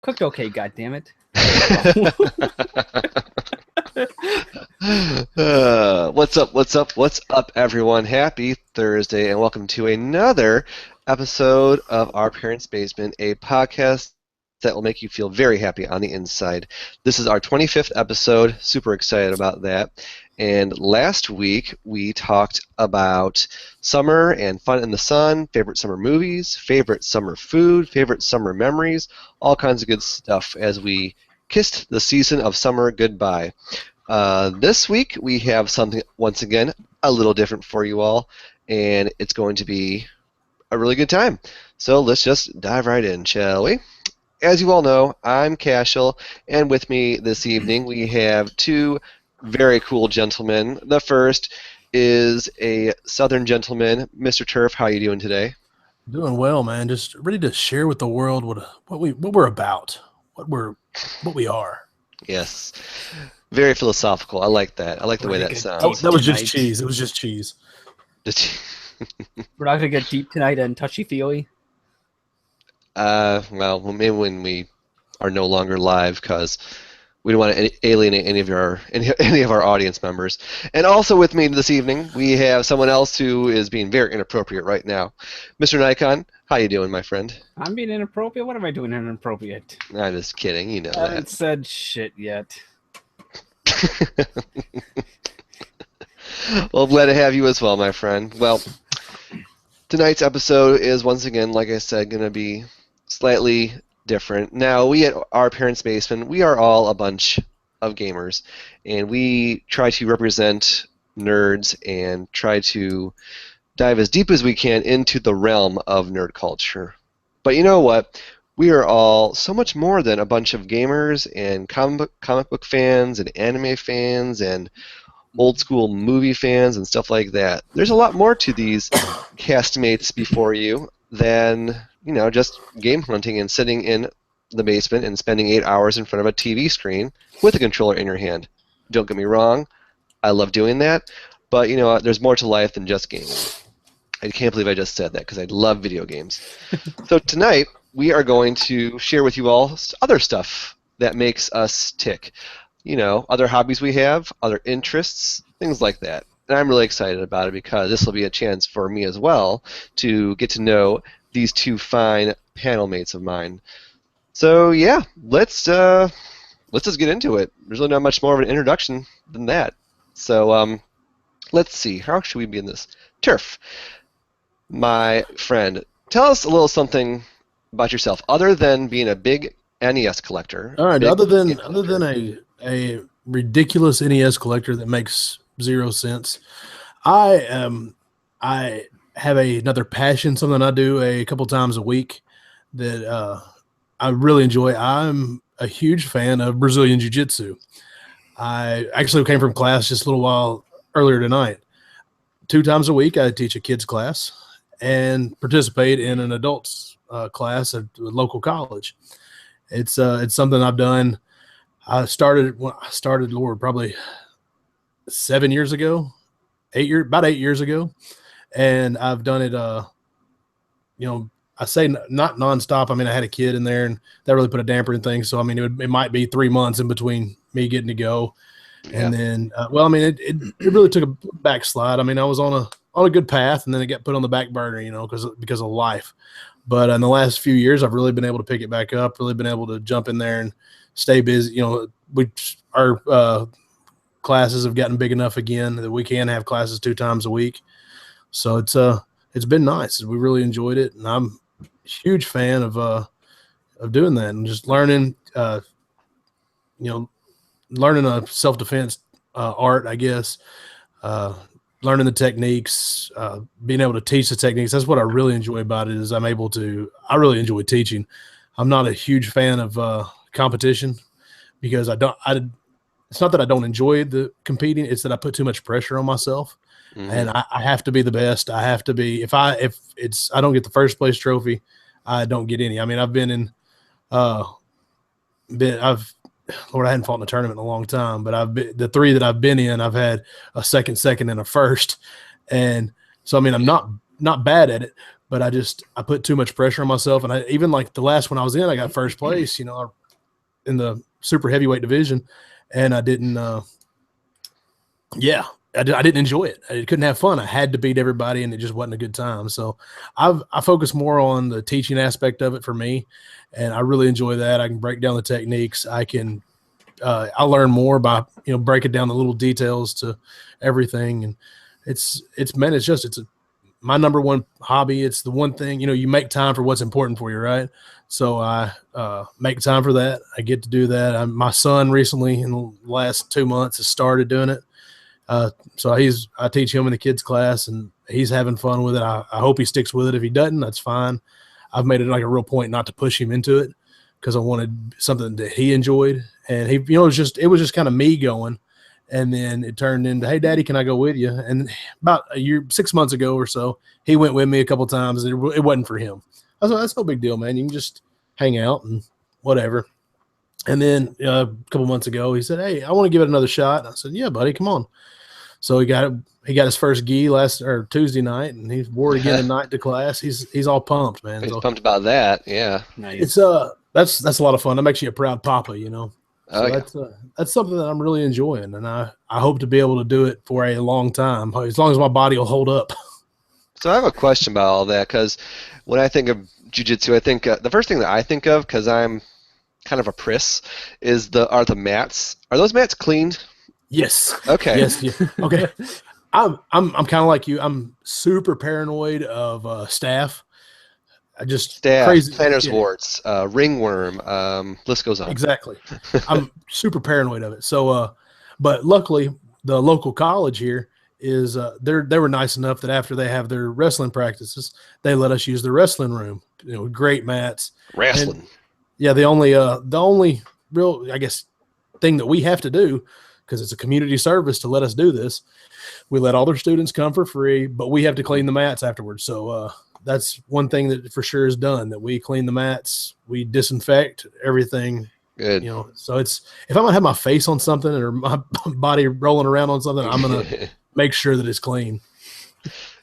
Cooked okay, goddammit. What's up, everyone? Happy Thursday, and welcome to another episode of Our Parents' Basement, a podcast that will make you feel very happy on the inside. This is our 25th episode. Super excited about that. And last week, we talked about summer and fun in the sun, favorite summer movies, favorite summer food, favorite summer memories, all kinds of good stuff as we kissed the season of summer goodbye. This week, we have something, once again, a little different for you all, and it's going to be a really good time. So let's just dive right in, shall we? As you all know, I'm Kashell, and with me this evening, we have two very cool gentlemen. The first is a Southern gentleman, Mr. Turf. How are you doing today? Doing well, man. Just ready to share with the world what we're about, what we are. Yes, very philosophical. I like that. I like the way that sounds. That was just cheese. It was just cheese. We're not gonna get deep tonight and touchy-feely. Well, maybe when we are no longer live, because we don't want to alienate any of our audience members. And also with me this evening, we have someone else who is being very inappropriate right now, MrNikon. How you doing, my friend? I'm being inappropriate? What am I doing inappropriate? I'm just kidding. You know I that. haven't said shit yet. Well, glad to have you as well, my friend. Well, tonight's episode is once again, like I said, going to be slightly different. Now, we at Our Parents' Basement, we are all a bunch of gamers, and we try to represent nerds and try to dive as deep as we can into the realm of nerd culture. But you know what? We are all so much more than a bunch of gamers and comic book fans and anime fans and old school movie fans and stuff like that. There's a lot more to these castmates before you than, you know, just game hunting and sitting in the basement and spending 8 hours in front of a TV screen with a controller in your hand. Don't get me wrong, I love doing that, but you know what, there's more to life than just gaming. I can't believe I just said that because I love video games. So tonight, we are going to share with you all other stuff that makes us tick. You know, other hobbies we have, other interests, things like that. And I'm really excited about it because this will be a chance for me as well to get to know these two fine panel mates of mine. So yeah, let's just get into it. There's really not much more of an introduction than that. So let's see, how should we begin this? Turf, my friend, tell us a little something about yourself, other than being a big NES collector. All right, other than a ridiculous NES collector that makes zero sense, I have another passion, something I do a couple times a week that I really enjoy. I'm a huge fan of Brazilian Jiu-Jitsu. I actually came from class just a little while earlier tonight. 2 times a week, I teach a kids class and participate in an adults class at a local college. It's something I've done. I started, Lord, probably 7 years ago, about 8 years ago, and I've done it. You know, I say not nonstop. I mean, I had a kid in there, and that really put a damper in things. So I mean, it might be 3 months in between me getting to go, and then well, I mean, it really took a backslide. I mean, I was on a good path, and then it got put on the back burner, you know, because of life. But in the last few years, I've really been able to pick it back up. Really been able to jump in there and stay busy. You know, our classes have gotten big enough again that we can have classes 2 times a week. So it's been nice. We really enjoyed it, and I'm a huge fan of doing that and just learning. Learning a self-defense art, I guess. Learning the techniques, being able to teach the techniques. That's what I really enjoy about it. Is I really enjoy teaching. I'm not a huge fan of competition because it's not that I don't enjoy the competing. It's that I put too much pressure on myself, and I have to be the best. I have to be. If I don't get the first place trophy, I don't get any. I mean, I've been in. Lord, I hadn't fought in a tournament in a long time, but the 3 that I've been in, I've had a second, and a first, and so I mean, I'm not bad at it, but I put too much pressure on myself. And even like the last one I was in, I got first place, in the super heavyweight division, and I didn't, I didn't enjoy it. I couldn't have fun. I had to beat everybody, and it just wasn't a good time. So I focus more on the teaching aspect of it for me, and I really enjoy that. I can break down the techniques. I learn more by breaking down the little details to everything, and it's my number one hobby. It's the one thing you make time for what's important for you, right? So I make time for that. I get to do that. My son recently in the last 2 months has started doing it. So I teach him in the kids class, and he's having fun with it. I hope he sticks with it. If he doesn't, that's fine. I've made it like a real point not to push him into it because I wanted something that he enjoyed. And he, it was just kind of me going. And then it turned into, hey, Daddy, can I go with you? And about 6 months ago or so, he went with me a couple times. And it wasn't for him. I was like, that's no big deal, man. You can just hang out and whatever. And then a couple months ago, he said, hey, I want to give it another shot. And I said, yeah, buddy, come on. So he got his first gi Tuesday night, and he wore it again tonight to class. He's all pumped, man. He's pumped about that. Yeah. Nice. It's that's a lot of fun. That makes you a proud papa, Oh, So that's something that I'm really enjoying, and I hope to be able to do it for a long time, as long as my body will hold up. So I have a question about all that, because when I think of jiu-jitsu, I think the first thing that I think of, because I'm kind of a priss, are the mats. Are those mats cleaned? Yes. Okay. Yes. Yeah. Okay. I'm kind of like you. I'm super paranoid of staph. Crazy. Plantar's warts, ringworm, list goes on. Exactly. I'm super paranoid of it. So, but luckily, the local college here is they were nice enough that after they have their wrestling practices, they let us use the wrestling room. Great mats. Wrestling. And, yeah, the only real, I guess, thing that we have to do, because it's a community service to let us do this, we let all their students come for free, but we have to clean the mats afterwards. So that's one thing that for sure is done, that we clean the mats, we disinfect everything. Good. So if I'm going to have my face on something or my body rolling around on something, I'm going to make sure that it's clean.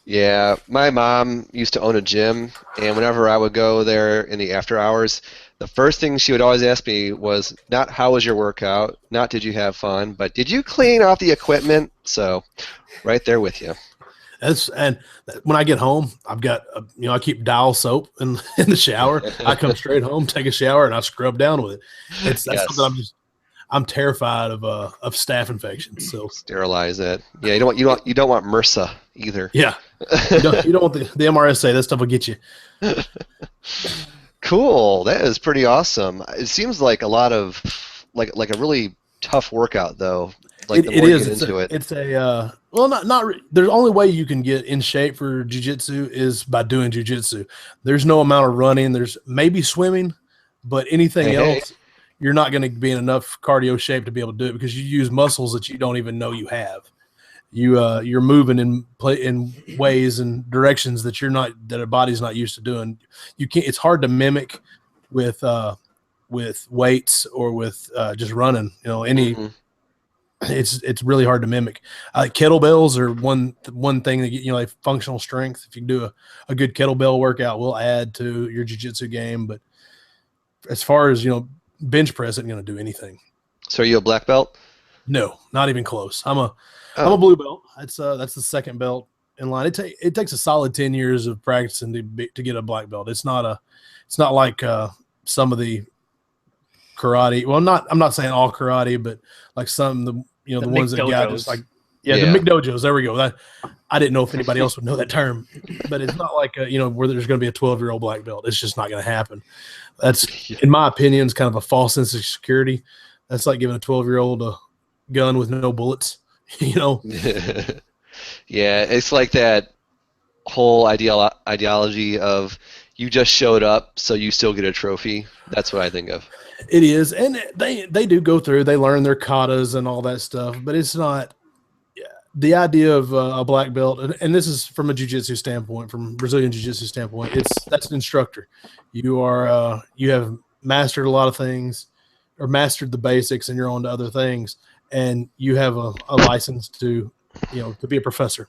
Yeah, my mom used to own a gym, and whenever I would go there in the after hours, the first thing she would always ask me was not how was your workout, not did you have fun, but did you clean off the equipment? So, right there with you. And when I get home, I've got I keep Dial soap in the shower. I come straight home, take a shower, and I scrub down with it. That's something I'm terrified of staph infections. So sterilize it. Yeah, you don't want MRSA either. Yeah, you don't want the MRSA. That stuff will get you. Cool. That is pretty awesome. It seems like a lot of like a really tough workout though. Like the more you get into it. It's a not. There's only way you can get in shape for jiu-jitsu is by doing jiu-jitsu. There's no amount of running. There's maybe swimming, but anything else, you're not going to be in enough cardio shape to be able to do it, because you use muscles that you don't even know you have. You're moving in ways and directions that that a body's not used to doing. You can't. It's hard to mimic with weights or with just running. It's really hard to mimic. Kettlebells are one thing that like functional strength. If you can do a good kettlebell workout, will add to your jiu-jitsu game. But as far as bench press isn't going to do anything. So are you a black belt? No, not even close. I'm a blue belt. That's the second belt in line. It takes a solid 10 years of practicing to get a black belt. It's not like some of the karate. Well, I'm not saying all karate, but like some of the ones that got just like the McDojos. There we go. I didn't know if anybody else would know that term, but it's not like where there's going to be a 12-year-old black belt. It's just not going to happen. That's, in my opinion, is kind of a false sense of security. That's like giving a 12-year-old a gun with no bullets. Yeah, it's like that whole ideology of you just showed up, so you still get a trophy. That's what I think of. It is, and they do go through. They learn their katas and all that stuff, but it's not the idea of a black belt. And this is from a jiu-jitsu standpoint, from Brazilian jiu-jitsu standpoint. That's an instructor. You have mastered a lot of things, or mastered the basics, and you're on to other things, and you have a license to be a professor.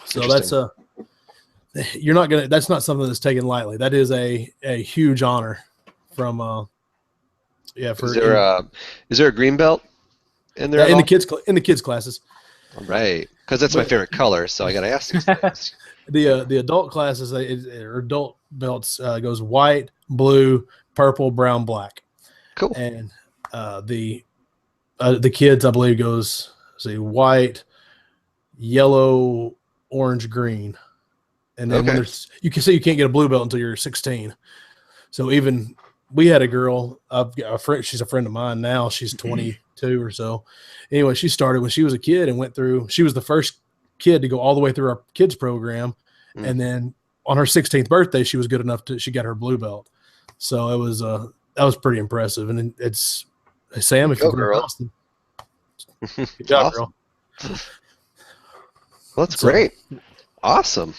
So you're not gonna. That's not something that's taken lightly. That is a huge honor from. Yeah, for is there a green belt in there? in at the kids classes. all? Right, because that's my favorite color, so I got to ask these things. The adult classes or adult belts goes white, blue, purple, brown, black. Cool. And the kids, I believe, goes white, yellow, orange, green. And then when there's you can say you can't get a blue belt until you're 16. So even we had a girl, I've got a friend, she's a friend of mine now. She's 22 or so. Anyway, she started when she was a kid and went through. She was the first kid to go all the way through our kids program, and then on her 16th birthday, she was good enough she got her blue belt. So it was that was pretty impressive. And it's Sam, if you're girl. Austin, good job, Awesome. girl. Well, that's great. Awesome.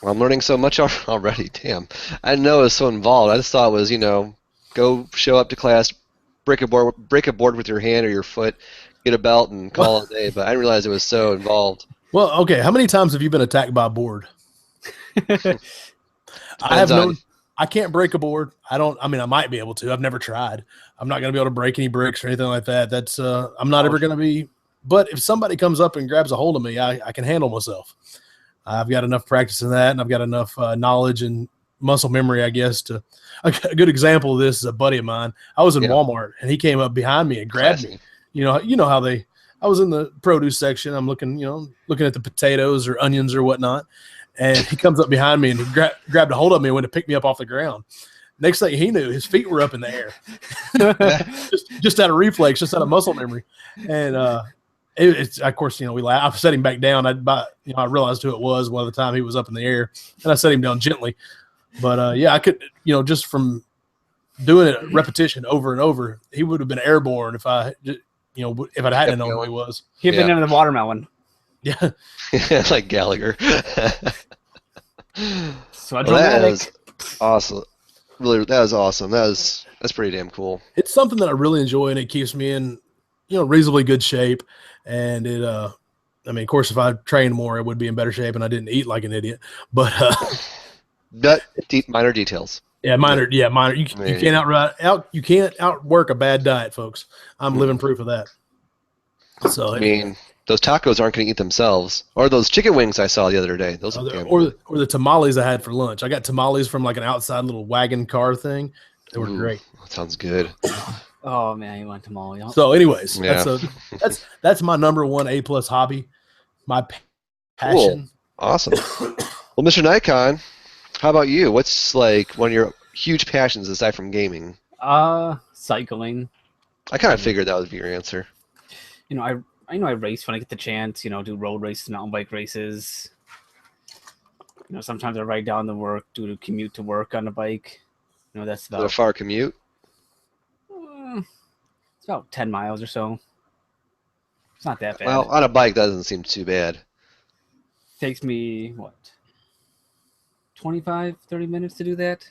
Well, I'm learning so much already. Damn. I didn't know it was so involved. I just thought it was, go show up to class, break a board with your hand or your foot, get a belt, and call it a day. But I didn't realize it was so involved. Well, okay. How many times have you been attacked by a board? I can't break a board. I might be able to. I've never tried. I'm not going to be able to break any bricks or anything like that. That's I'm not ever going to be. But if somebody comes up and grabs a hold of me, I can handle myself. I've got enough practice in that, and I've got enough knowledge and muscle memory, I guess. A good example of this is a buddy of mine. I was in Walmart, and he came up behind me and grabbed me. You know how I was in the produce section. I'm looking at the potatoes or onions or whatnot, and he comes up behind me and he grabbed a hold of me and went to pick me up off the ground. Next thing he knew, his feet were up in the air, just out of reflex, just out of muscle memory, and it's of course we laughed. I set him back down. I realized who it was one of the time he was up in the air, and I set him down gently. But I could just from doing it repetition over and over, he would have been airborne if I if I hadn't known who he was. He'd been in the watermelon. Yeah, like Gallagher. So that was awesome. Really, that was awesome. That's pretty damn cool. It's something that I really enjoy, and it keeps me in reasonably good shape. And it, of course, if I trained more, I would be in better shape, and I didn't eat like an idiot. But minor details. Yeah, minor. You can't outwork a bad diet, folks. I'm living proof of that. So those tacos aren't going to eat themselves, or those chicken wings I saw the other day. Those or the tamales I had for lunch. I got tamales from like an outside little wagon car thing. They were great. That sounds good. Oh man, you want tamale? So, anyways, that's my number one A+ hobby. My passion. Cool. Awesome. Well, Mr. Nikon, how about you? What's like one of your huge passions aside from gaming? Cycling. I kind of figured that would be your answer. I race when I get the chance. Do road races, mountain bike races. Sometimes I ride down to work, do the commute to work on the bike. That's about a far commute. It's about 10 miles or so. It's not that bad. Well, on a bike, that doesn't seem too bad. Takes me, 25, 30 minutes to do that?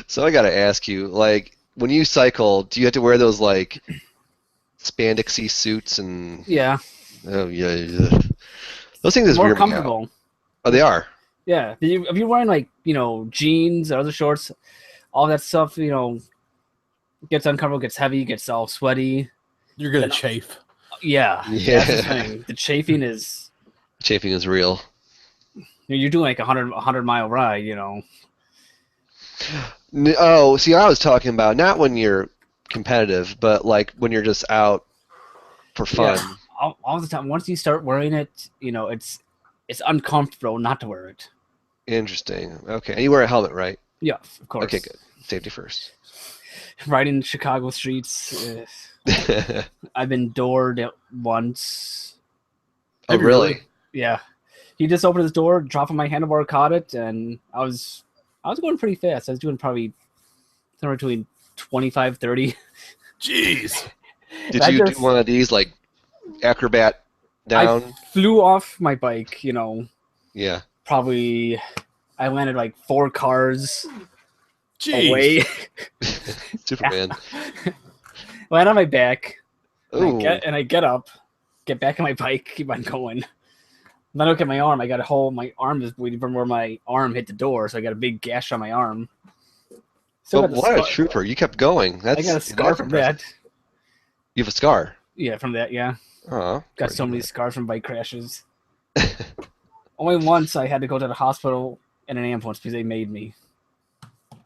So I got to ask you, like, when you cycle, do you have to wear those, like, spandexy suits and... Yeah. Oh, yeah. Those things is more weird. Comfortable. Oh, they are? Yeah. If you're wearing, like, jeans or other shorts, all that stuff, gets uncomfortable, gets heavy, gets all sweaty. You're going to chafe. Yeah. That's the thing. The chafing is... Chafing is real. You're doing like a 100-mile ride, Oh, see, I was talking about not when you're competitive, but like when you're just out for fun. Yeah, all the time. Once you start wearing it, it's uncomfortable not to wear it. Interesting. Okay, and you wear a helmet, right? Yeah, of course. Okay, good. Safety first. Riding Chicago streets. I've been doored once. Oh, really? Yeah. He just opened his door, dropped on my handlebar, caught it, and I was going pretty fast. I was doing probably somewhere between 25, 30. Jeez. Did you do one of these, like, acrobat down? I flew off my bike, Yeah. Probably, I landed like 4 cars Jeez. away. Superman. Land on my back, Ooh. and I get up, get back on my bike, keep on going. When I look at my arm, I got a hole. My arm is bleeding from where my arm hit the door, so I got a big gash on my arm. But what a trooper! You kept going. I got a scar from that. You have a scar? Yeah, from that. Yeah. Oh. Got so many scars from bike crashes. Only once I had to go to the hospital in an ambulance because they made me.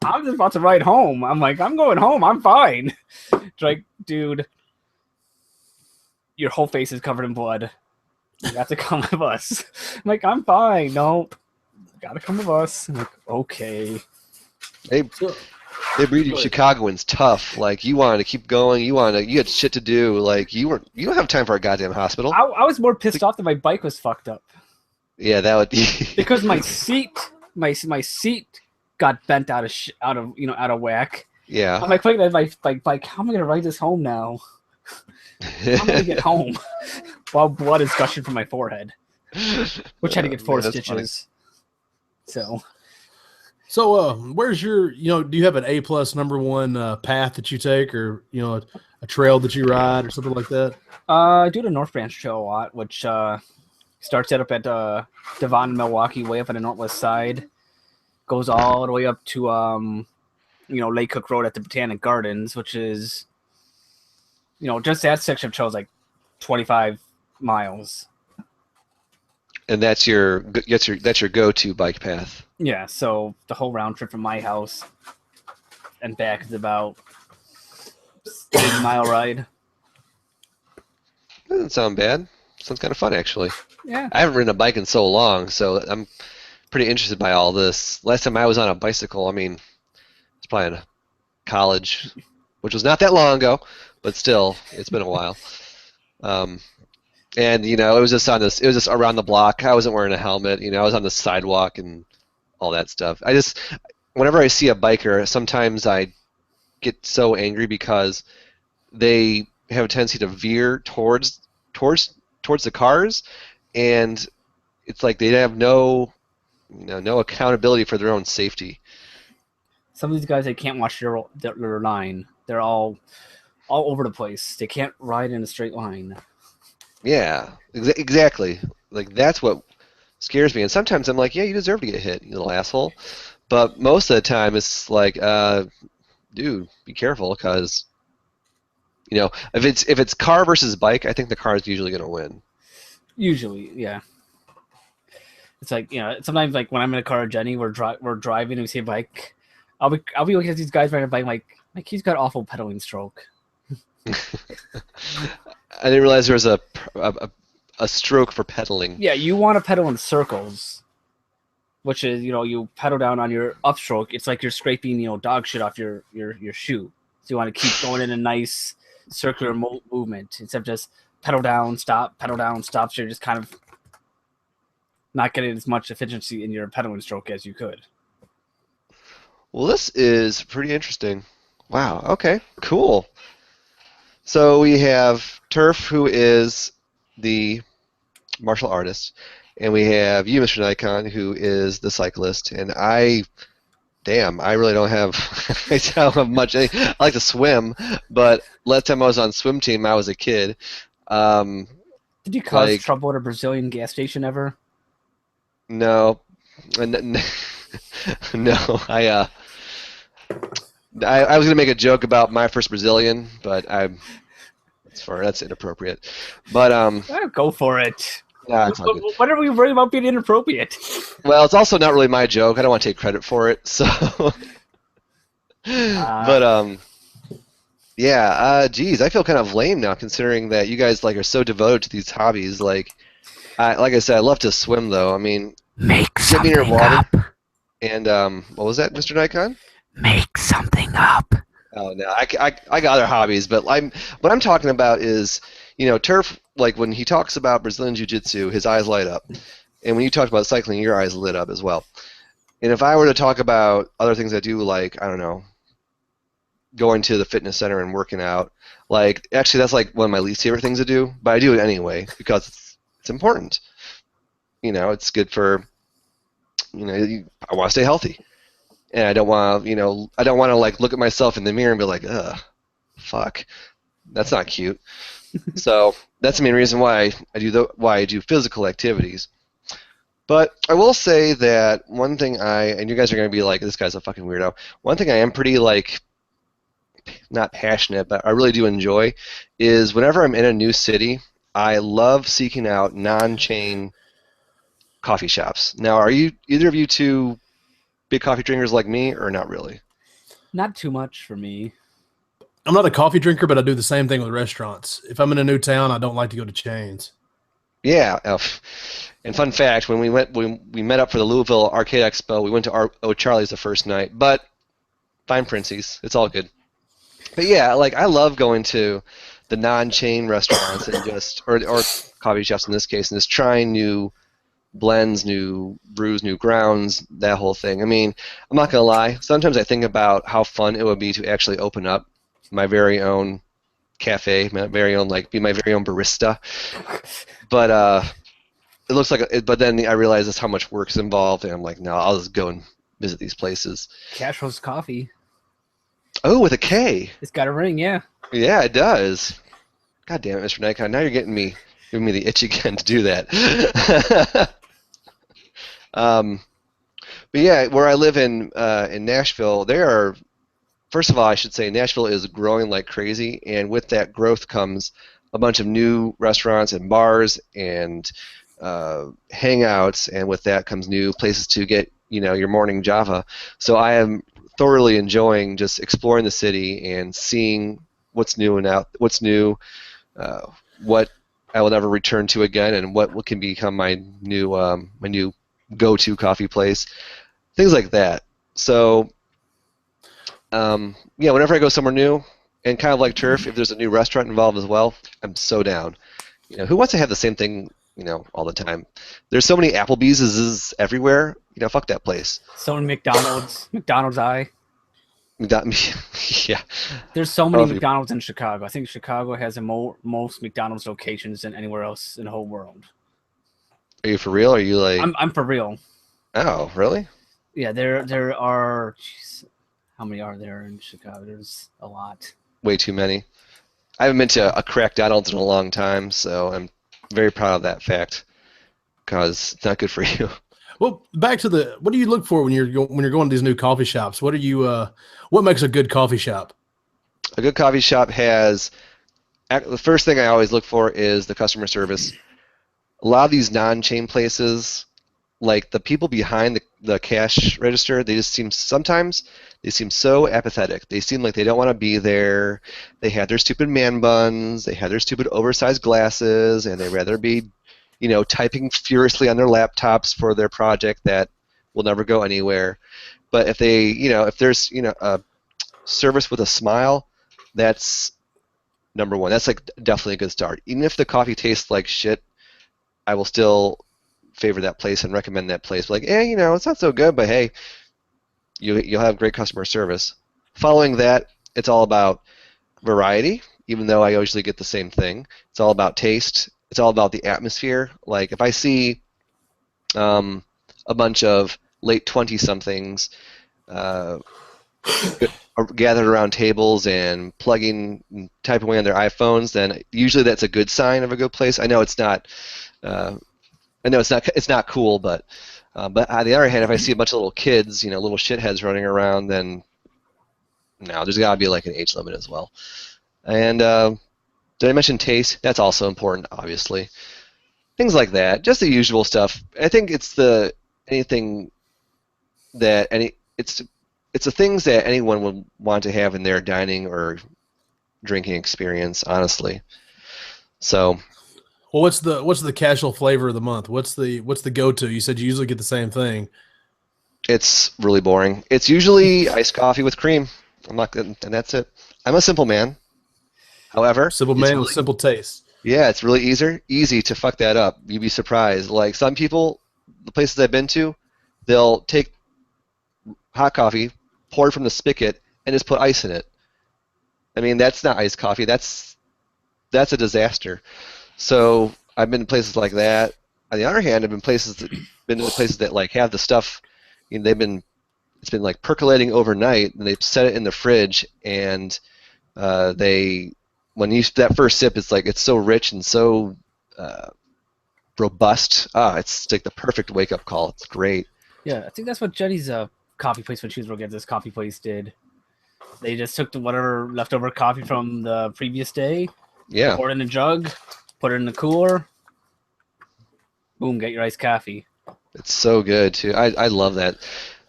I was just about to ride home. I'm like, I'm going home. I'm fine. It's like, dude, your whole face is covered in blood. You have to come with us. I'm like, I'm fine. No, gotta come with us. I'm like, okay. They breed you Chicagoans tough. Like, you wanted to keep going. You had shit to do. Like, you don't have time for a goddamn hospital. I was more pissed off that my bike was fucked up. Yeah, that would be because my seat got bent out of whack. Yeah. I'm like, looking at my bike. How am I gonna ride this home now? How am I gonna get home while blood is gushing from my forehead, which had to get 4 stitches. Funny. So, where's your? Do you have an A+ number one path that you take, or a trail that you ride, or something like that? I do the North Branch Trail a lot, which starts up at Devon, Milwaukee, way up on the northwest side, goes all the way up to Lake Cook Road at the Botanic Gardens, which is just that section of trail is like 25 miles. And that's your go-to bike path. Yeah, so the whole round trip from my house and back is about 8-mile ride. Doesn't sound bad. Sounds kind of fun, actually. Yeah. I haven't ridden a bike in so long, so I'm pretty interested by all this. Last time I was on a bicycle, it's probably in college, which was not that long ago, but still, it's been a while. And it was just around the block. I wasn't wearing a helmet. I was on the sidewalk and all that stuff. Whenever I see a biker, sometimes I get so angry because they have a tendency to veer towards the cars, and it's like they have no accountability for their own safety. Some of these guys, they can't watch their line. They're all over the place. They can't ride in a straight line. Yeah, exactly. Like, that's what scares me. And sometimes I'm like, yeah, you deserve to get hit, you little asshole. But most of the time, it's like, dude, be careful, because if it's car versus bike, I think the car is usually going to win. Usually, yeah. It's like, sometimes, like, when I'm in a car with Jenny, we're driving and we see a bike. I'll be looking at these guys riding a bike, like he's got awful pedaling stroke. I didn't realize there was a stroke for pedaling. Yeah, you want to pedal in circles, which is, you pedal down on your upstroke. It's like you're scraping, dog shit off your shoe. So you want to keep going in a nice circular movement instead of just pedal down, stop. So you're just kind of not getting as much efficiency in your pedaling stroke as you could. Well, this is pretty interesting. Wow. Okay. Cool. So we have Turf, who is the martial artist, and we have you, MrNikon, who is the cyclist. And I really don't have I don't have much. I like to swim, but last time I was on swim team, I was a kid. Did you cause trouble at a Brazilian gas station ever? No. No, I was gonna make a joke about my first Brazilian, but that's inappropriate. But go for it. Nah, it's all good. What are we worried about being inappropriate? Well, it's also not really my joke. I don't want to take credit for it. So, but geez, I feel kind of lame now, considering that you guys are so devoted to these hobbies. Like I said, I love to swim, though. Make something up. And what was that, MrNikon? Make something up. Oh no, I got other hobbies, but what I'm talking about is, Turf. Like, when he talks about Brazilian Jiu-Jitsu, his eyes light up, and when you talked about cycling, your eyes lit up as well. And if I were to talk about other things I do, like, I don't know, going to the fitness center and working out, actually that's one of my least favorite things to do, but I do it anyway because it's important. It's good for, I want to stay healthy. And I don't want to, look at myself in the mirror and be like, ugh, fuck, that's not cute. So that's the main reason why I do physical activities. But I will say that one thing and you guys are going to be like, this guy's a fucking weirdo. One thing I am pretty, like, not passionate, but I really do enjoy is whenever I'm in a new city, I love seeking out non-chain coffee shops. Now, are either of you two big coffee drinkers like me, or not really? Not too much for me. I'm not a coffee drinker, but I do the same thing with restaurants. If I'm in a new town, I don't like to go to chains. Yeah. And fun fact, when we met up for the Louisville Arcade Expo, we went to O'Charlie's the first night, but fine Princey's. It's all good. But yeah, like, I love going to the non-chain restaurants and just, or coffee shops in this case, and just trying new blends, new brews, new grounds, that whole thing. I mean, I'm not gonna lie. Sometimes I think about how fun it would be to actually open up my very own cafe, my very own, like, be my very own barista. But it looks like, but then I realize that's how much work's involved, and I'm like, no, I'll just go and visit these places. Kashell's Coffee. Oh, with a K. It's got a ring, yeah. Yeah, it does. God damn it, MrNikon. Now you're giving me the itch again to do that. But yeah, where I live in Nashville, first of all, I should say Nashville is growing like crazy, and with that growth comes a bunch of new restaurants and bars and hangouts, and with that comes new places to get, your morning Java. So I am thoroughly enjoying just exploring the city and seeing what's new what I will never return to again, and what can become my new go-to coffee place, things like that. So yeah, whenever I go somewhere new, and kind of like Turf, if there's a new restaurant involved as well, I'm so down. Who wants to have the same thing, all the time? There's so many Applebee's everywhere. Fuck that place. So many McDonald's Eye. Yeah. There's so many McDonald's in Chicago. I think Chicago has the most McDonald's locations than anywhere else in the whole world. Are you for real? Or are you like? I'm for real. Oh, really? Yeah, there are. Geez, how many are there in Chicago? There's a lot. Way too many. I haven't been to a crack Donald's in a long time, so I'm very proud of that fact, because it's not good for you. Well, back to what do you look for when you're going to these new coffee shops? What makes a good coffee shop? A good coffee shop has, the first thing I always look for is the customer service. A lot of these non-chain places, like the people behind the cash register, sometimes they seem so apathetic. They seem like they don't want to be there. They have their stupid man buns. They have their stupid oversized glasses, and they'd rather be, typing furiously on their laptops for their project that will never go anywhere. But if if there's, a service with a smile, that's number one. That's like definitely a good start. Even if the coffee tastes like shit, I will still favor that place and recommend that place. Like, it's not so good, but hey, you'll have great customer service. Following that, it's all about variety, even though I usually get the same thing. It's all about taste. It's all about the atmosphere. Like, if I see a bunch of late 20-somethings gathered around tables and typing away on their iPhones, then usually that's a good sign of a good place. I know it's not. It's not cool, but on the other hand, if I see a bunch of little kids, little shitheads running around, then no, there's got to be like an age limit as well. And did I mention taste? That's also important, obviously. Things like that, just the usual stuff. I think it's the things that anyone would want to have in their dining or drinking experience, honestly. So. Well, what's the Kashell flavor of the month? What's the go-to? You said you usually get the same thing. It's really boring. It's usually iced coffee with cream. I'm not good, and that's it. I'm a simple man. However, simple man with simple taste. Yeah, it's really easy to fuck that up. You'd be surprised. Like, some people, the places I've been to, they'll take hot coffee, pour it from the spigot, and just put ice in it. I mean, that's not iced coffee. That's a disaster. So I've been to places like that. On the other hand, I've been to places that like have the stuff. It's been like percolating overnight, and they've set it in the fridge, and when you that first sip, it's like it's so rich and so robust. It's like the perfect wake-up call. It's great. Yeah, I think that's what Jenny's coffee place when she was working at this coffee place did. They just took whatever leftover coffee from the previous day, poured it in a jug, put it in the cooler. Boom, get your iced coffee. It's so good too. I love that.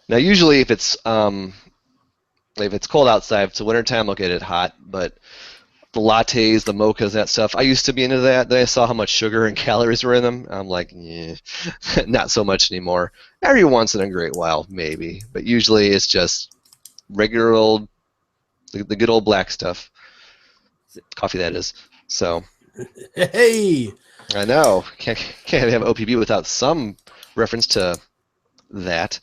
Now usually if it's cold outside, if it's wintertime, I'll get it hot. But the lattes, the mochas, that stuff, I used to be into that. Then I saw how much sugar and calories were in them. I'm like, not so much anymore. Every once in a great while, maybe. But usually it's just regular old, the good old black stuff. Coffee, that is. So. Hey! I know. Can't have OPB without some reference to that.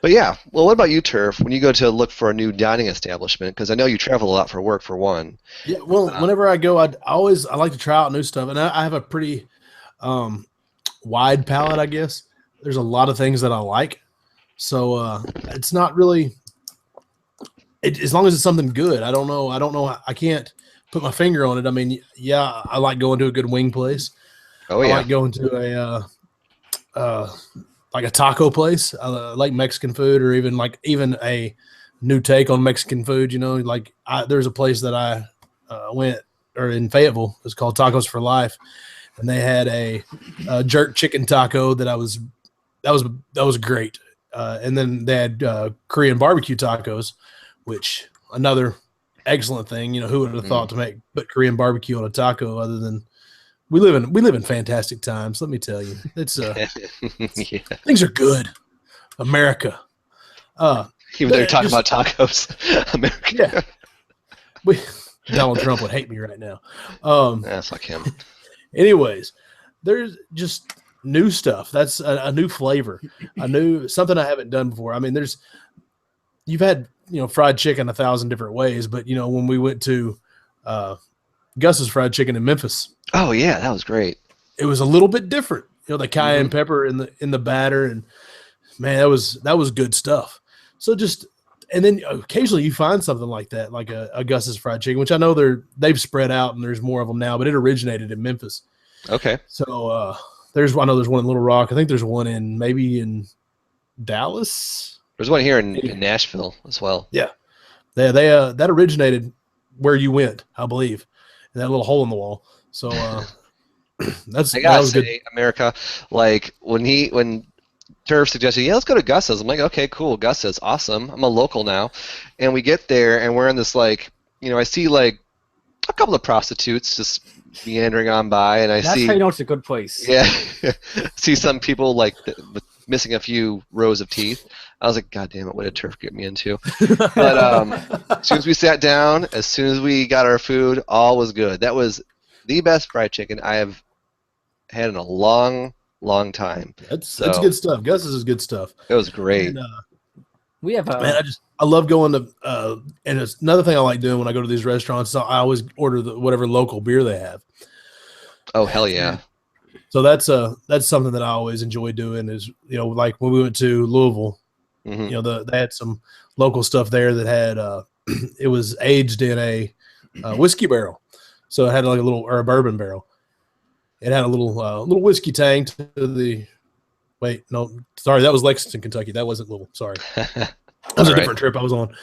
But yeah, well, what about you, Turf? When you go to look for a new dining establishment, because I know you travel a lot for work, for one. Yeah, well, whenever I go, I like to try out new stuff, and I have a pretty wide palette, I guess. There's a lot of things that I like, so it's not really. As long as it's something good, I don't know. I can't put my finger on it. I mean, yeah, I like going to a good wing place. Oh yeah. I like going to like a taco place. I like Mexican food, or even a new take on Mexican food. You know, like there's a place that I went, or in Fayetteville, it's called Tacos for Life, and they had a jerk chicken taco that was great. And then they had Korean barbecue tacos, which another excellent thing. You know, who would have thought to put Korean barbecue on a taco? Other than we live in fantastic times. Let me tell you, it's things are good. America. Even though you're talking about tacos, America. Yeah. Donald Trump would hate me right now. Fuck him. Anyways, there's just new stuff. That's a new flavor, something I haven't done before. I mean, you've had fried chicken 1,000 different ways, but when we went to Gus's Fried Chicken in Memphis. Oh yeah, that was great. It was a little bit different. The cayenne pepper in the batter, and man, that was good stuff. So and then occasionally you find something like that, like a Gus's Fried Chicken, which I know they've spread out and there's more of them now, but it originated in Memphis. Okay. So I know there's one in Little Rock. I think there's one maybe in Dallas. There's one here in Nashville as well. Yeah. They that originated where you went, I believe, in that little hole in the wall. So I gotta say, good. America, like when Turf suggested, let's go to Gus's. I'm like, okay, cool, Gus's, awesome. I'm a local now, and we get there and we're in this I see like a couple of prostitutes just meandering on by, and That's how you know it's a good place. Yeah, see some people like missing a few rows of teeth. I was like, God damn it, what did Turf get me into? But as soon as we sat down, as soon as we got our food, all was good. That was the best fried chicken I have had in a long time. That's good stuff. Gus's is good stuff. It was great. And, we have I love going to and it's another thing I like doing when I go to these restaurants. So I always order whatever local beer they have. Oh hell yeah! So that's something that I always enjoy doing. Is like when we went to Louisville, they had some local stuff there that had it was aged in a whiskey barrel, so it had like a bourbon barrel. It had a little whiskey tank to the. Wait, no, sorry, that was Lexington, Kentucky. That wasn't Louisville. Sorry, that was a different trip I was on.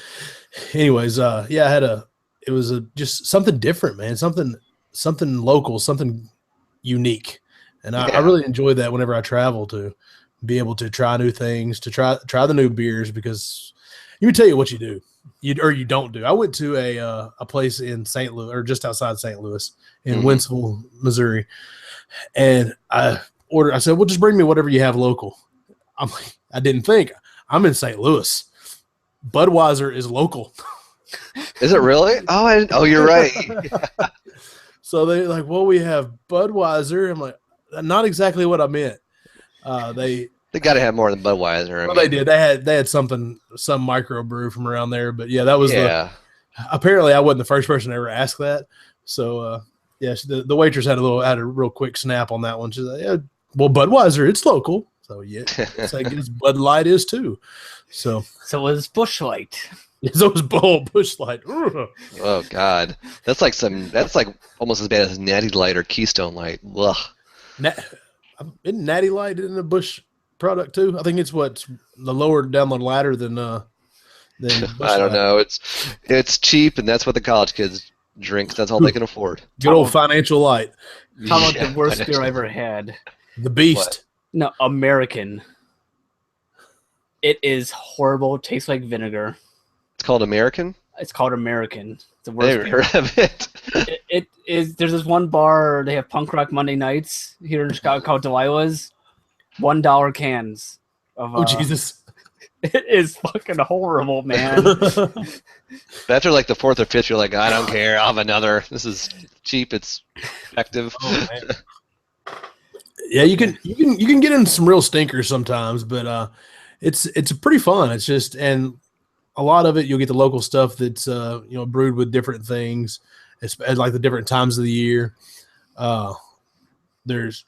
Anyways, it was just something different, man. Something local, something unique, and I really enjoy that whenever I travel, to be able to try new things, to try the new beers, because let me tell you what you do, you don't do. I went to a place in St. Louis, or just outside St. Louis, in Wentzville, Missouri, and I said, well, just bring me whatever you have local. I didn't think. I'm in St. Louis. Budweiser is local. Is it really? Oh, you're right. So they're like, well, we have Budweiser. I'm like, not exactly what I meant. They got to have more than Budweiser. They did. They had some microbrew from around there. But yeah, that was apparently I wasn't the first person to ever ask that. So the waitress had a real quick snap on that one. She's like, well, Budweiser, it's local. So yeah, I guess Bud Light is too. So was Busch Light. So it was Busch Light. Oh God, that's like almost as bad as Natty Light or Keystone Light. Ugh. I Isn't Natty Light in a Bush product too? I think it's what's the lower down the ladder than Bush I don't Light. know. It's cheap, and that's what the college kids drink. That's all they can afford. Good old financial light. How about Yeah, the worst financial. beer I ever had? The Beast. What? No, American. It is horrible. It tastes like vinegar. It's called American? It's called American. It's the I worst never beer. heard of it. It is. There's this one bar. They have punk rock Monday nights here in Chicago called Delilah's. $1 cans. Oh Jesus! It is fucking horrible, man. But after like the fourth or fifth, you're like, I don't care. I'll have another. This is cheap. It's effective. Oh, man. Yeah, you can get in some real stinkers sometimes, but it's pretty fun. It's just, and a lot of it you'll get the local stuff that's brewed with different things, at like the different times of the year. There's,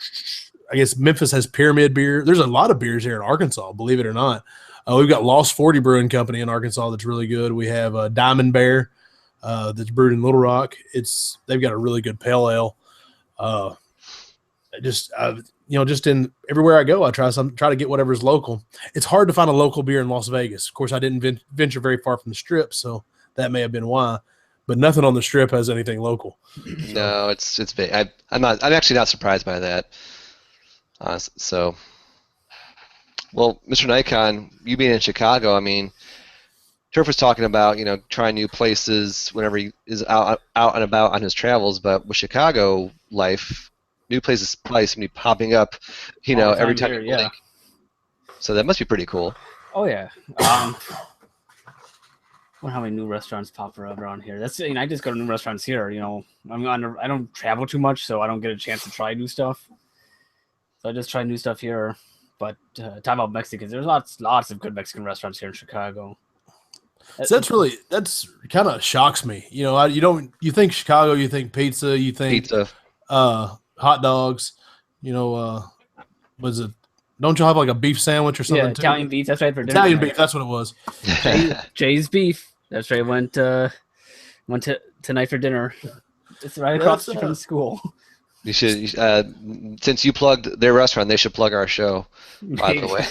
I guess Memphis has Pyramid beer. There's a lot of beers here in Arkansas, believe it or not. We've got Lost 40 Brewing Company in Arkansas that's really good. We have Diamond Bear that's brewed in Little Rock. They've got a really good pale ale. Just in everywhere I go, I try to get whatever's local. It's hard to find a local beer in Las Vegas. Of course, I didn't venture very far from the Strip, so that may have been why. But nothing on the Strip has anything local. No, it's big. I'm actually not surprised by that. So, well, Mr. Nikon, you being in Chicago, I mean, Turf was talking about trying new places whenever he is out and about on his travels, but with Chicago life, new places probably seem to be popping up, every time here, you blink. So that must be pretty cool. Oh yeah. I wonder how many new restaurants pop up around here. That's I just go to new restaurants here. I don't travel too much, so I don't get a chance to try new stuff. So I just try new stuff here. But talk about Mexicans. There's lots of good Mexican restaurants here in Chicago. So that's kind of shocks me. You think Chicago, you think pizza, you think hot dogs. Was it? Don't you have like a beef sandwich or something? Yeah, Italian beef. That's right for dinner. Italian beef. That's what it was. Jay's beef. That's right. Went tonight for dinner. It's right across the street from school. You should, since you plugged their restaurant, they should plug our show, by the way.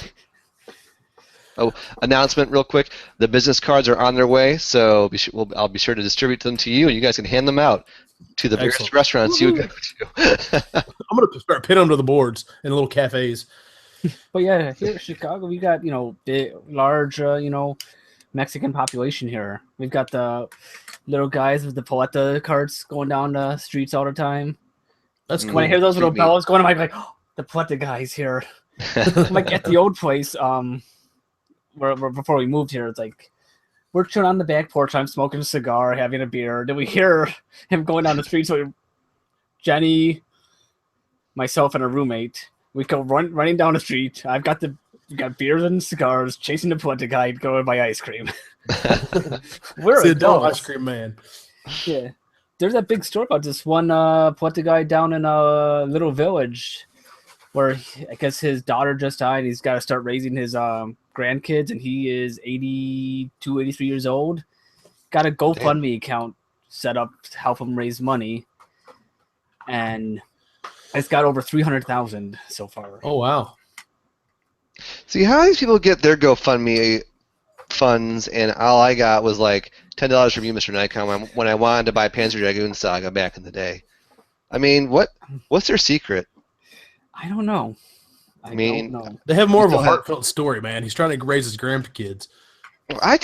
Oh, announcement real quick. The business cards are on their way, so I'll be sure to distribute them to you, and you guys can hand them out to the various restaurants you go to. I'm going to start pinning them to the boards in little cafes. But yeah, here in Chicago, we got, big, large, Mexican population here. We've got the little guys with the paleta carts going down the streets all the time. That's cool. When I hear those little bells going, I'm like, oh, the paleta guy's here. Like at the old place, where before we moved here, it's like we're chilling on the back porch. I'm smoking a cigar, having a beer. Then we hear him going down the street. So Jenny, myself, and a roommate, we go running down the street. We got beers and cigars, chasing the paleta guy, going to buy ice cream. We're adult ice cream man. Yeah. There's that big story about this one paleta guy down in a little village where I guess his daughter just died. He's got to start raising his grandkids, and he is 82, 83 years old. Got a GoFundMe account set up to help him raise money, and it's got over 300,000 so far. Oh wow! See, how these people get their GoFundMe funds, and all I got was like $10 from you, Mr. Nikon, when I wanted to buy Panzer Dragoon Saga back in the day. I mean, what's their secret? I don't know. I don't know. They have more of a heartfelt story, man. He's trying to raise his grandkids. I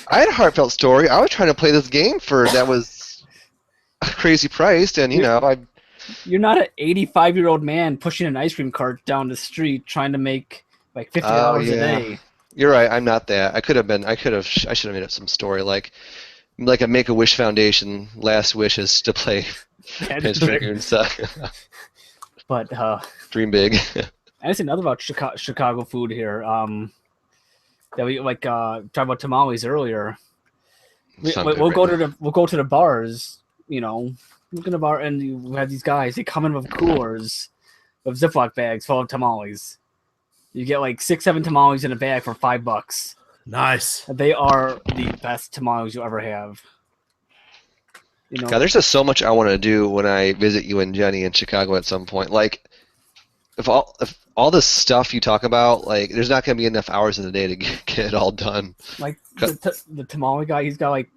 had a heartfelt story. I was trying to play this game that was crazy priced, and You're not an 85-year-old man pushing an ice cream cart down the street trying to make like $50 a day. You're right. I'm not that. I should have made up some story like a Make-A-Wish Foundation. Last wish is to play Panzer Dragoon Saga. But dream big. I just another about Chicago food here. That we talked about tamales earlier. We'll go to the bars. Look in the bar, and you have these guys. They come in with coolers, with Ziploc bags full of tamales. You get like 6-7 tamales in a bag for $5. Nice. They are the best tamales you'll ever have. God, there's just so much I want to do when I visit you and Jenny in Chicago at some point. Like, if all this stuff you talk about, like, there's not gonna be enough hours in the day to get it all done. Like the tamale guy, he's got like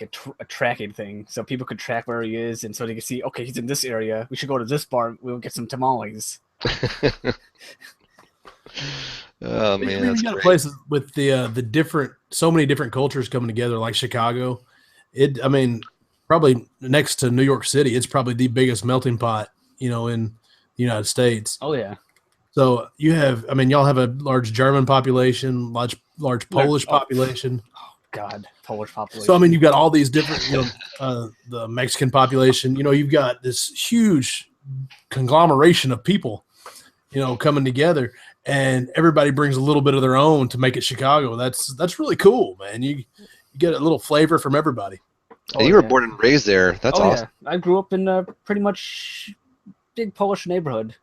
a tracking thing, so people could track where he is, and so they can see, okay, he's in this area. We should go to this bar. We'll get some tamales. Oh man, that's you got great. places with the so many different cultures coming together, like Chicago. I mean, probably next to New York City, it's probably the biggest melting pot, in the United States. Oh yeah. So y'all have a large German population, large Polish population. Oh God, Polish population. So you've got all these different, the Mexican population. You've got this huge conglomeration of people, coming together, and everybody brings a little bit of their own to make it Chicago. That's really cool, man. You get a little flavor from everybody. You were born and raised there. That's awesome. Yeah. I grew up in a pretty much big Polish neighborhood.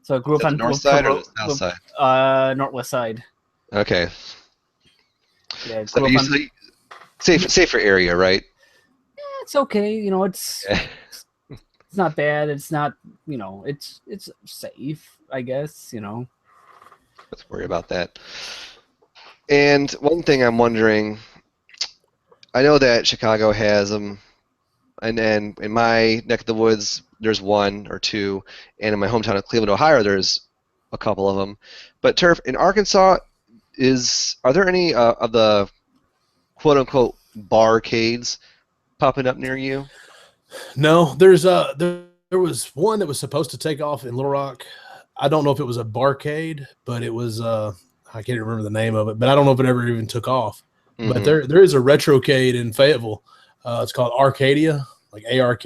So I grew up on the north side or the south side? Northwest side. Okay. Yeah, So safer area, right? Yeah, it's okay. It's not bad. It's not. It's safe, I guess. Let's worry about that. And one thing I'm wondering, I know that Chicago has them, and then in my neck of the woods, there's one or two, and in my hometown of Cleveland, Ohio, there's a couple of them. But Turf, in Arkansas, are there any of the quote-unquote barcades popping up near you? No, there was one that was supposed to take off in Little Rock. I don't know if it was a barcade, but it was I can't even remember the name of it, but I don't know if it ever even took off. Mm-hmm. But there is a retrocade in Fayetteville. It's called Arcadia, like ARK,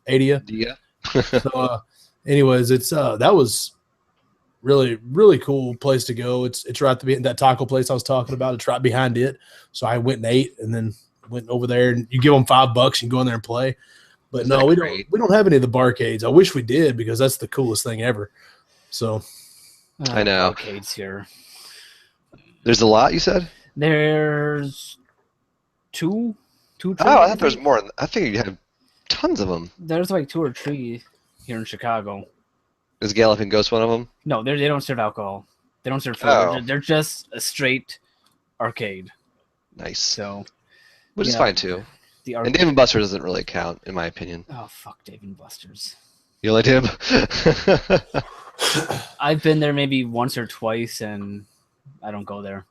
Adia. Yeah. So, anyways, it's that was really, really cool place to go. It's right in that taco place I was talking about. It's right behind it. So I went and ate, and then went over there, and you give them $5 and go in there and play. But no, we don't have any of the barcades. I wish we did, because that's the coolest thing ever. So I know. Barcades here. There's a lot, you said? There's two. Oh, I thought there's more. I figured you had tons of them. There's like 2 or 3 here in Chicago. Is Galloping Ghost one of them? No, they don't serve alcohol. They don't serve food. Oh. They're just a straight arcade. Nice. So, which is fine too. And Dave & Buster's doesn't really count, in my opinion. Oh, fuck Dave & Buster's. You like him? I've been there maybe once or twice, and I don't go there.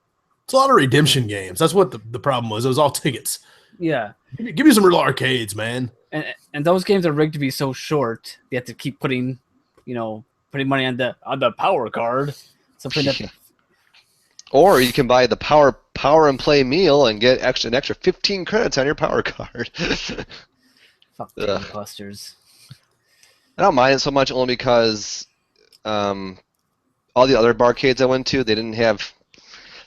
It's a lot of redemption games. That's what the problem was. It was all tickets. Yeah. Give me some real arcades, man. And those games are rigged to be so short. They have to keep putting money on the power card. Something that. Or you can buy the power and play meal and get an extra 15 credits on your power card. Fuck Dave & Buster's. I don't mind it so much, only because all the other barcades I went to, they didn't have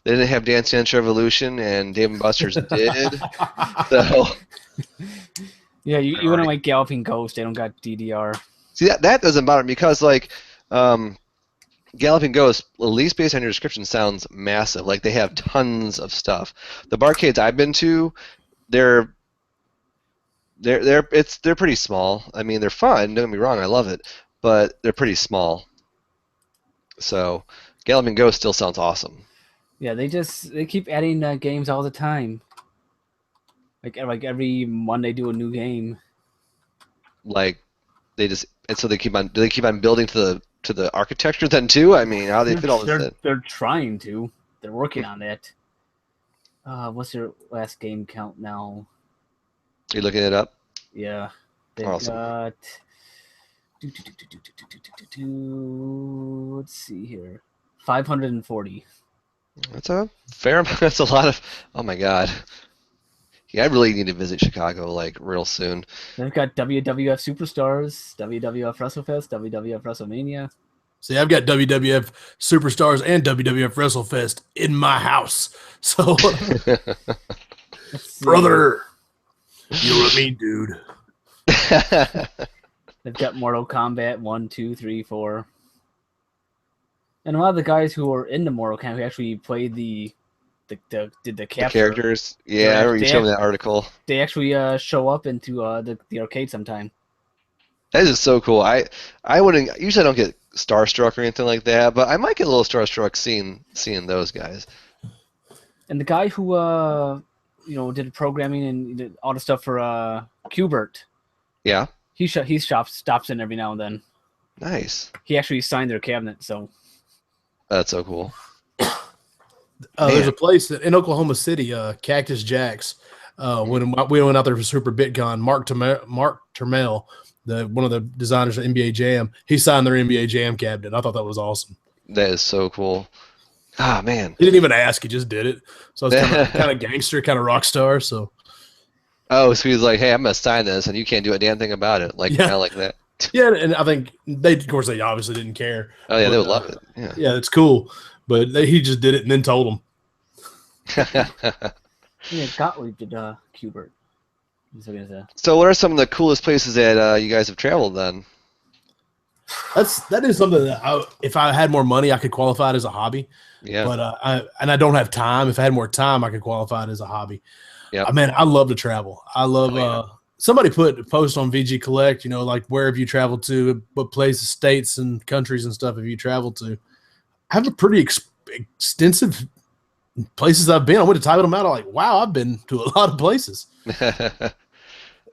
Dance Dance Revolution, and Dave & Buster's did. So yeah, you wouldn't like Galloping Ghost. They don't got DDR. See, that doesn't bother me, because like Galloping Ghost, at least based on your description, sounds massive. Like they have tons of stuff. The barcades I've been to, they're pretty small. I mean, they're fun. Don't get me wrong, I love it, but they're pretty small. So Galloping Ghost still sounds awesome. Yeah, they keep adding games all the time. Like every Monday, do a new game. Like they keep on building to the architecture then too. I mean, how they fit all this in? They're trying to. They're working on it. What's their last game count now? Are you looking it up? Yeah. They've awesome. got. Let's see here. 540. That's a fair amount. That's a lot of. Oh my god. Yeah, I really need to visit Chicago like real soon. They've got WWF Superstars, WWF WrestleFest, WWF WrestleMania. See, I've got WWF Superstars and WWF WrestleFest in my house. So, brother, you're a mean dude. They've got Mortal Kombat 1, 2, 3, 4. And a lot of the guys who are into Mortal Kombat who actually played the capture. The characters. Yeah, I remember you showed me that article. They actually show up into the arcade sometime. That is so cool. I wouldn't usually I don't get starstruck or anything like that, but I might get a little starstruck seeing those guys. And the guy who did programming and did all the stuff for Qbert, Yeah. he stops in every now and then. Nice. He actually signed their cabinet, so That's so cool. There's a place in Oklahoma City, Cactus Jack's. When we went out there for Super BitCon, Mark Termel, one of the designers of NBA Jam, he signed their NBA Jam cabinet. I thought that was awesome. That is so cool. Ah, man. He didn't even ask; he just did it. So it's kind of gangster, kind of rock star. So. Oh, so he's like, "Hey, I'm gonna sign this, and you can't do a damn thing about it." Like, kind of like that. Yeah, and I think they obviously didn't care. Oh yeah, but, they would love it. Yeah, it's cool. But he just did it and then told them. yeah, Gottlieb did Qbert. So, what are some of the coolest places that you guys have traveled then? That is something that if I had more money, I could qualify it as a hobby. Yeah. But I don't have time. If I had more time, I could qualify it as a hobby. Yeah. I love to travel. I love. Somebody put a post on VG Collect. Like where have you traveled to? What places, states, and countries and stuff have you traveled to? I have a pretty extensive places I've been. I went to type them out. I'm like, wow, I've been to a lot of places.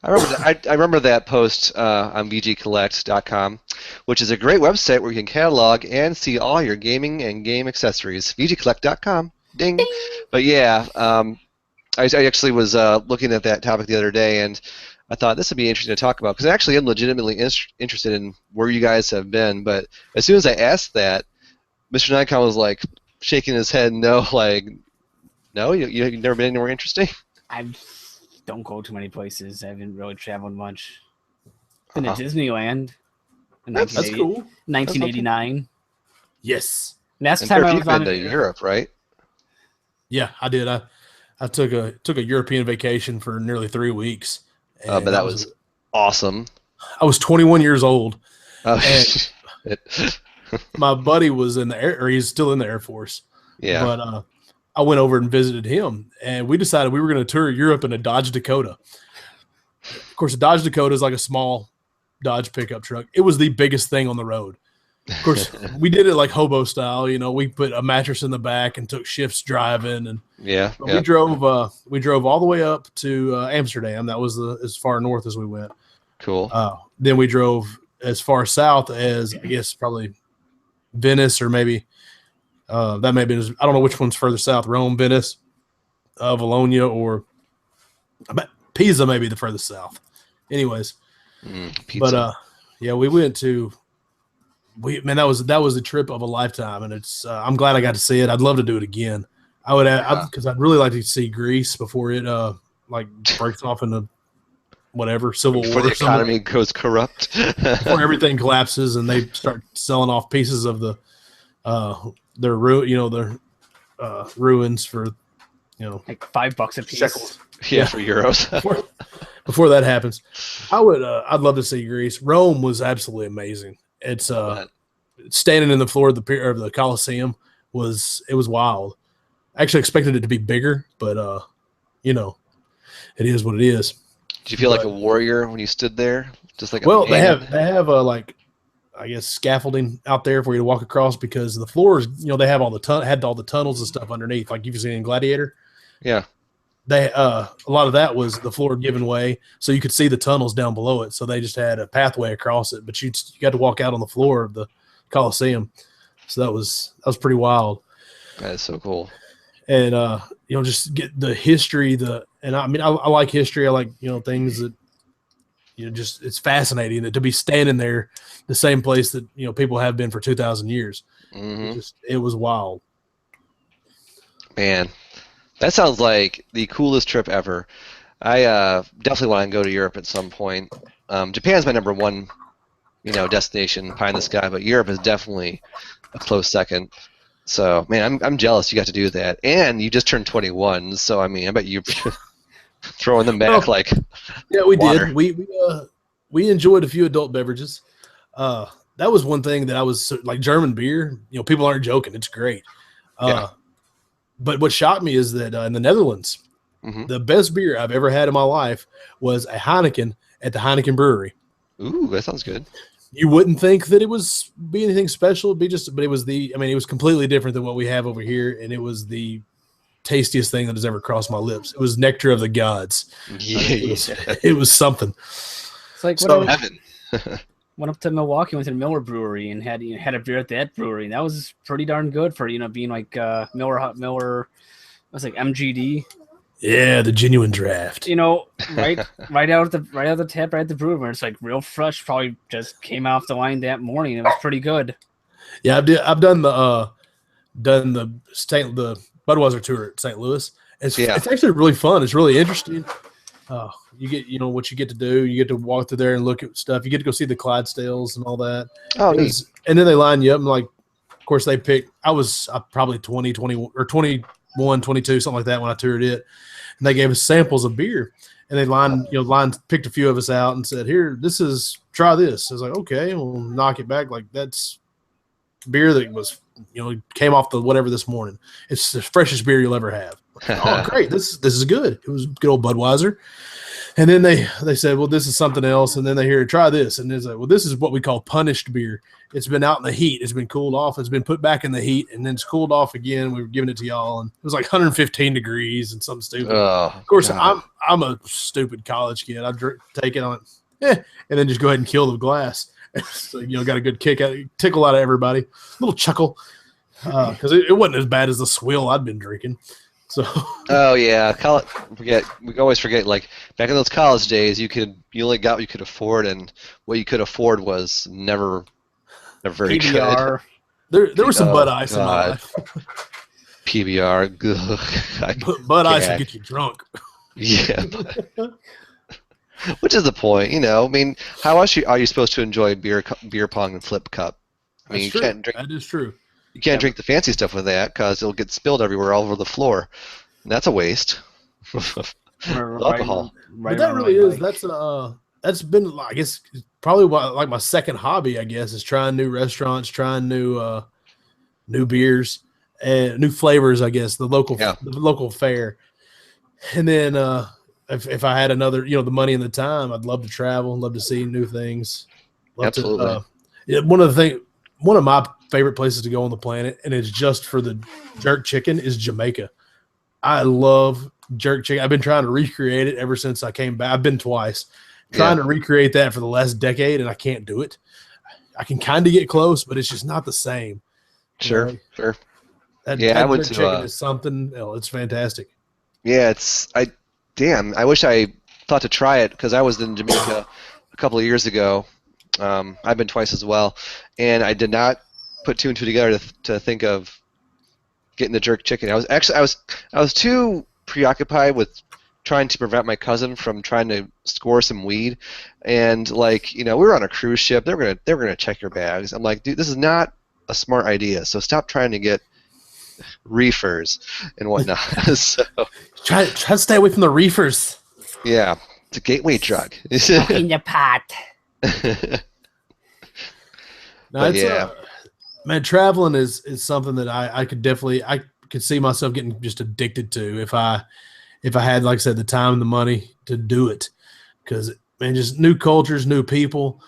I remember that post on vgcollect.com, which is a great website where you can catalog and see all your gaming and game accessories. vgcollect.com. Ding. But yeah, I actually was looking at that topic the other day, and I thought this would be interesting to talk about because I actually am legitimately interested in where you guys have been. But as soon as I asked that, MrNikon was like shaking his head, no, you've never been anywhere interesting? I don't go to many places. I haven't really traveled much. Been to Disneyland. That's cool. 1989. Yes. Last time I was been to Europe, right? Yeah, I did. I took a European vacation for nearly 3 weeks. But that was awesome. I was 21 years old. Oh, and my buddy was in the air, or he's still in the Air Force. Yeah. But I went over and visited him, and we decided we were going to tour Europe in a Dodge Dakota. Of course, a Dodge Dakota is like a small Dodge pickup truck. It was the biggest thing on the road. Of course, we did it like hobo style. We put a mattress in the back and took shifts driving, and we drove all the way up to Amsterdam. That was as far north as we went. Cool. Then we drove as far south as I guess probably Venice, or maybe that may be. I don't know which one's further south: Rome, Venice, Bologna, or Pisa may be the furthest south. Anyways, pizza. But we went to. That was the trip of a lifetime, and it's. I'm glad I got to see it. I'd love to do it again. I would, because I'd really like to see Greece before it breaks off into whatever civil war. Before the economy goes corrupt. Before everything collapses and they start selling off pieces of their ruins for like $5 a piece. Shekels. Yeah, for euros. Before that happens, I'd love to see Greece. Rome was absolutely amazing. It's standing in the floor of the Colosseum was wild. I actually expected it to be bigger, but it is what it is. Did you feel like a warrior when you stood there? Just like they have I guess scaffolding out there for you to walk across, because the floors, they have had all the tunnels and stuff underneath, like you've seen in Gladiator. Yeah. They a lot of that was the floor giving way, so you could see the tunnels down below it. So they just had a pathway across it, but you got to walk out on the floor of the Colosseum. So that was pretty wild. That is so cool. And just get the history. I like history. I like things that just it's fascinating that to be standing there, the same place that people have been for 2,000 years. Mm-hmm. It was wild. Man. That sounds like the coolest trip ever. I definitely want to go to Europe at some point. Japan's my number one, destination pie in the sky, but Europe is definitely a close second. So, man, I'm jealous you got to do that, and you just turned 21. So, I bet you throwing them back like we water. did. We enjoyed a few adult beverages. That was one thing that I was like German beer. People aren't joking; it's great. But what shocked me is that in the Netherlands, the best beer I've ever had in my life was a Heineken at the Heineken Brewery. Ooh, that sounds good. You wouldn't think that it was be anything special. It'd be just, but it was it was completely different than what we have over here, and it was the tastiest thing that has ever crossed my lips. It was nectar of the gods. Yeah, It was something. It's like heaven. Went up to Milwaukee, went to the Miller Brewery, and had a beer at that brewery. And that was pretty darn good for being like Miller. Was like MGD. Yeah, the genuine draft. Right out of the tap, right at the brewery. It's like real fresh. Probably just came off the line that morning. It was pretty good. Yeah, I've done the Budweiser tour at St. Louis. It's actually really fun. It's really interesting. You get what you get to do. You get to walk through there and look at stuff. You get to go see the Clydesdales and all that. Oh, neat. And then they line you up and like, of course they pick. I was probably 20, 21 or 21, 22, something like that when I toured it. And they gave us samples of beer. And they picked a few of us out and said, "Here, try this." I was like, "Okay, we'll knock it back." Like that's beer that was, came off the whatever this morning. It's the freshest beer you'll ever have. Like, oh, great! This is good. It was good old Budweiser. And then they said, "Well, this is something else." And then they hear, "Try this." And it's like, "Well, this is what we call punished beer. It's been out in the heat. It's been cooled off. It's been put back in the heat, and then it's cooled off again. We were giving it to y'all, and it was like 115 degrees and something stupid." Of course, God. I'm a stupid college kid. I take it on, and then just go ahead and kill the glass. So, got a good kick out, tickle out of everybody, a little chuckle, because it wasn't as bad as the swill I'd been drinking. So. Oh yeah, we always forget. Like back in those college days, you only got what you could afford, and what you could afford was never very PBR. good. There was some Bud Ice in my life. PBR. Bud Ice will get you drunk. Yeah. Which is the point, I mean, how else are you supposed to enjoy beer pong and flip cup? I mean, you can't drink. That is true. You can't drink the fancy stuff with that because it'll get spilled everywhere all over the floor. And that's a waste of alcohol. But that really is. That's been, I guess, probably like my second hobby. I guess is trying new restaurants, trying new beers and new flavors. I guess the local fare. And then if I had another, the money and the time, I'd love to travel, love to see new things. Absolutely. One of my favorite places to go on the planet, and it's just for the jerk chicken, is Jamaica. I love jerk chicken. I've been trying to recreate it ever since I came back. I've been twice trying to recreate that for the last decade, and I can't do it. I can kind of get close, but it's just not the same. Sure. That jerk chicken is something else. It's fantastic. Yeah, I wish I thought to try it because I was in Jamaica a couple of years ago. I've been twice as well, and I did not put two and two together to think of getting the jerk chicken. I was too preoccupied with trying to prevent my cousin from trying to score some weed, and we were on a cruise ship. They're gonna check your bags. I'm like, dude, this is not a smart idea. So stop trying to get reefers and whatnot. So try to stay away from the reefers. Yeah, it's a gateway drug. In your pot. Man, traveling is something that I could see myself getting just addicted to if I had, like I said, the time and the money to do it. Because man, just new cultures, new people,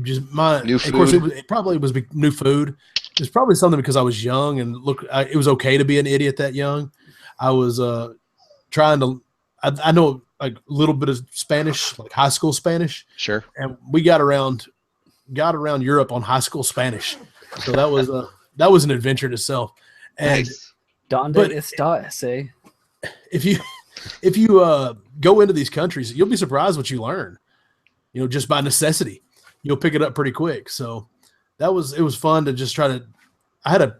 just new food. Of course, it probably was new food. It's probably something because I was young and it was okay to be an idiot that young. I was trying to. I know like a little bit of Spanish, like high school Spanish. Sure. And we got around Europe on high school Spanish, so that was an adventure in itself. And nice. Donde está ese? If you go into these countries, you'll be surprised what you learn. Just by necessity, you'll pick it up pretty quick. So it was fun to just try to. I had a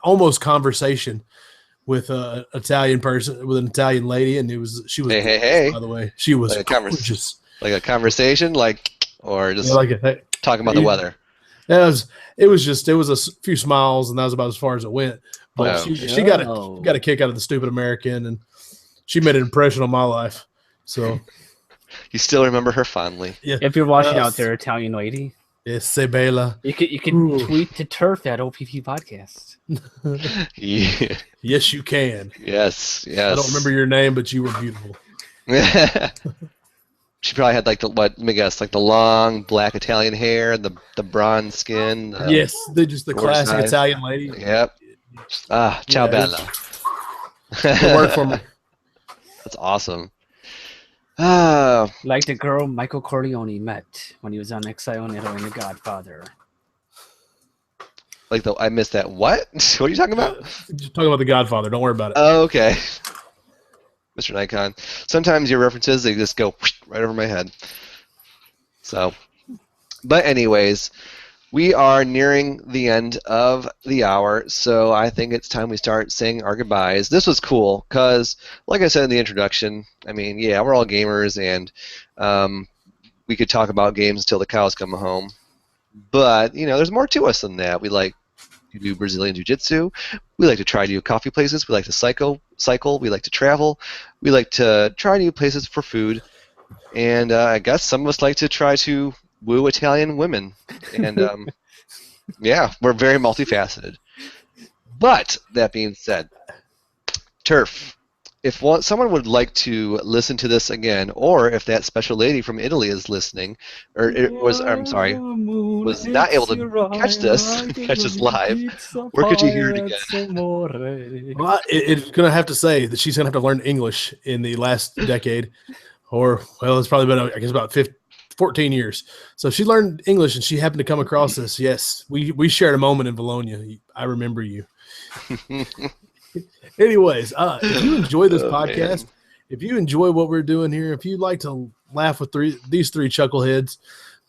almost conversation with an Italian person, with an Italian lady, and she was hey. By the way, she was like gorgeous. Like a conversation, or just talking about the weather. It was a few smiles, and that was about as far as it went. But she got a kick out of the stupid American, and she made an impression on my life. So you still remember her fondly. Yeah. If you're watching out there, Italian lady. Yes, say bella. You can tweet to Turf at OPB Podcast. Yeah. Yes, you can. Yes. I don't remember your name, but you were beautiful. She probably had like let me guess, like the long black Italian hair, the bronze skin. Yes, they're just the gorgeous classic eyes. Italian lady. Yep. Ah, ciao Yeah, bella. It worked for me. That's awesome. Ah, Like the girl Michael Corleone met when he was on Exile Nero in The Godfather. like I missed that. What? What are you talking about? Just talking about The Godfather. Don't worry about it. Oh, okay. MrNikon. Sometimes your references, they just go right over my head. So, but anyways, we are nearing the end of the hour, so I think it's time we start saying our goodbyes. This was cool, because, like I said in the introduction, I mean, yeah, we're all gamers, and we could talk about games until the cows come home. But, you know, there's more to us than that. We like to do Brazilian Jiu-Jitsu. We like to try new coffee places. We like to cycle. We like to travel. We like to try new places for food. And I guess some of us like to try to woo Italian women. And, yeah, we're very multifaceted. But, that being said, Turf, if someone would like to listen to this again, or if that special lady from Italy is listening, or was not able to catch this live, where could you hear it again? Well, it's going to have to say that she's going to have to learn English in the last decade, or, well, it's probably been, I guess, about 14 years. So she learned English, and she happened to come across this. Yes, we shared a moment in Bologna. I remember you. Anyways, if you enjoy this podcast, if you enjoy what we're doing here, if you like to laugh with these three chuckleheads,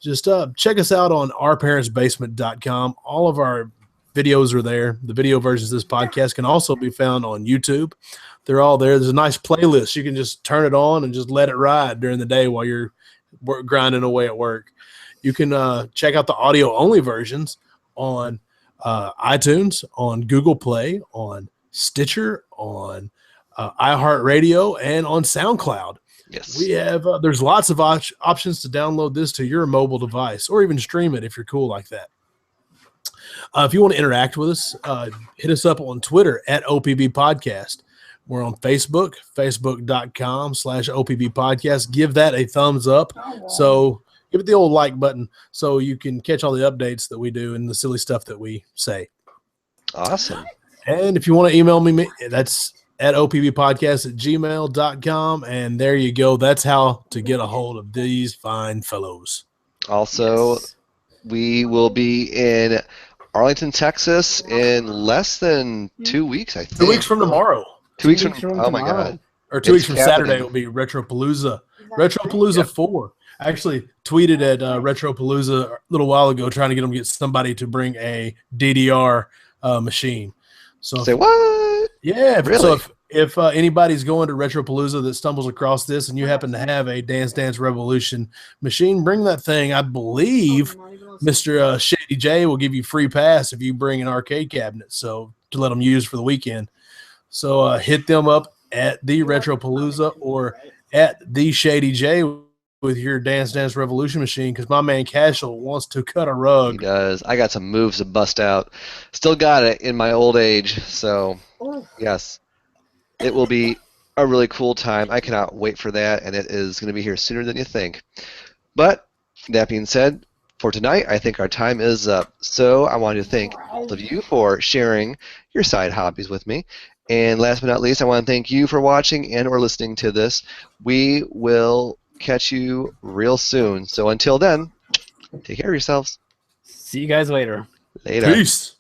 just check us out on ourparentsbasement.com. All of our videos are there. The video versions of this podcast can also be found on YouTube. They're all there. There's a nice playlist. You can just turn it on and just let it ride during the day while you're grinding away at work. You can check out the audio-only versions on iTunes, on Google Play, on Stitcher, on iHeartRadio, and on SoundCloud. Yes. We have there's lots of options to download this to your mobile device, or even stream it if you're cool like that. If you want to interact with us, hit us up on Twitter at OPB Podcast. We're on Facebook, facebook.com/OPB Podcast. Give that a thumbs up. So give it the old like button so you can catch all the updates that we do and the silly stuff that we say. Awesome. And if you want to email me, that's at opbpodcast@gmail.com. And there you go. That's how to get a hold of these fine fellows. Also, we will be in Arlington, Texas in less than 2 weeks, I think. 2 weeks from tomorrow. 2 weeks from oh my God. Or 2 weeks from happening. Saturday will be Retropalooza. Retropalooza 4. I actually tweeted at Retropalooza a little while ago trying to get somebody to bring a DDR machine. So say what? Yeah. Really? So if anybody's going to Retropalooza that stumbles across this and you happen to have a Dance Dance Revolution machine, bring that thing. I believe Mr. Shady J will give you free pass if you bring an arcade cabinet, so to let them use for the weekend. So hit them up at the Retropalooza or at the Shady J with your Dance Dance Revolution machine, because my man Kashell wants to cut a rug. He does. I got some moves to bust out. Still got it in my old age. So, yes, it will be a really cool time. I cannot wait for that, and it is going to be here sooner than you think. But that being said, for tonight, I think our time is up. So I want to thank all of you for sharing your side hobbies with me. And last but not least, I want to thank you for watching and or listening to this. We will catch you real soon. So until then, take care of yourselves. See you guys later. Later. Peace.